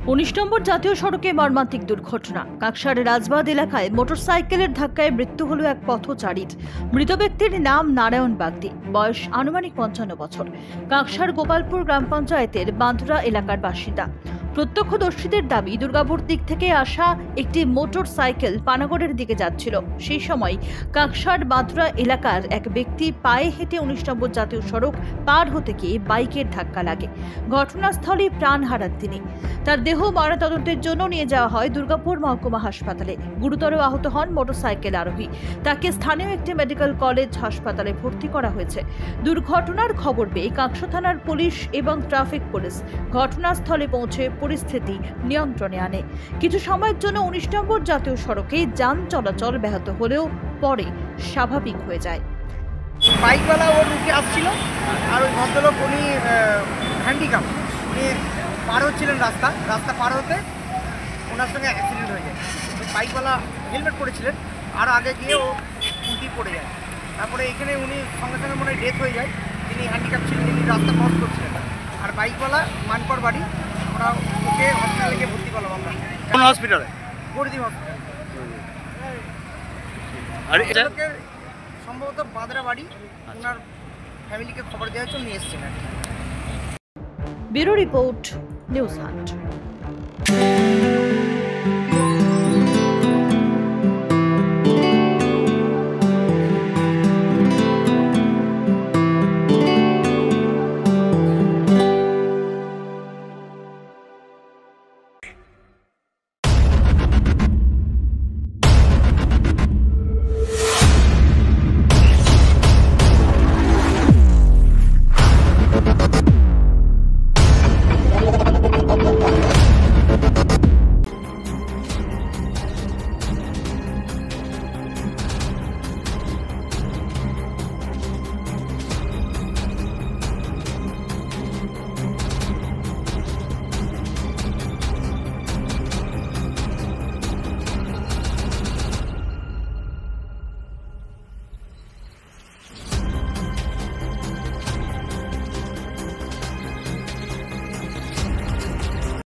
19 নম্বর জাতীয় সড়কে মর্মান্তিক দুর্ঘটনা। কাকসার রাজবাঁধ এলাকায় মোটরসাইকেলের ধাক্কায় মৃত্যু হল এক পথচারীর। মৃত ব্যক্তির নাম নারায়ণ বাগদি, বয়স আনুমানিক 55 বছর। কাকসার গোপালপুর গ্রাম পঞ্চায়েতের বাঁধরা এলাকার বাসিন্দা। প্রত্যক্ষদর্শীদের দাবি, দুর্গাপুর দিক থেকে আসা একটি মোটর সাইকেল পানাগড়ের দিকে যাচ্ছিল। সেই সময় কাকসার বাঁধরা এলাকার এক ব্যক্তি পায়ে হেঁটে 19 নম্বর জাতীয় সড়ক পার হতে গিয়ে বাইকের ধাক্কা লাগে। ঘটনাস্থলে প্রাণ হারান তিনি। তার দেহ ময়নাতদন্তের জন্য নিয়ে যাওয়া হয় দুর্গাপুর মহকুমা হাসপাতালে। গুরুতর আহত হন মোটরসাইকেল আরোহী। তাকে স্থানীয় একটি মেডিকেল কলেজ হাসপাতালে ভর্তি করা হয়েছে। দুর্ঘটনার খবর পেয়ে কাকসা থানার পুলিশ এবং ট্রাফিক পুলিশ ঘটনাস্থলে পৌঁছে পরিস্থিতি নিয়ন্ত্রণে আনে। কিছু সময়ের জন্য 19 নম্বর জাতীয় সড়কে যান চলাচল ব্যাহত হলেও পরে স্বাভাবিক হয়ে যায়। বাইকওয়ালা ওর রুটে আসছিল, আর ওই ভদ্রলোক উনি হ্যান্ডিক্যাপ, উনি পার হচ্ছিলেন রাস্তা পার হতে ওনার সঙ্গে অ্যাক্সিডেন্ট হয়ে যায়। ওই বাইকওয়ালা হেলমেট পরেছিলেন, আর আগে গিয়ে ও উল্টি পড়ে যায়। তারপরে এখানে উনি সঙ্গে সঙ্গে মনে হয় ডেথ হয়ে যায়। যিনি হ্যান্ডিক্যাপ ছিলেন, যিনি রাস্তা ক্রস করছিলেন, আর বাইকওয়ালা মানকর বাড়ি। আমরা ওকে হসপিটালে গিয়ে ভর্তি করলাম। আমরা কোন হসপিটালে? গরিদি হসপিটাল। আর এটা সম্ভবত বাঁধরা বাড়ি। ওনার ফ্যামিলিকে খবর দেওয়ার জন্য নিয়ে এসেছেন। Bureau report, news hunt.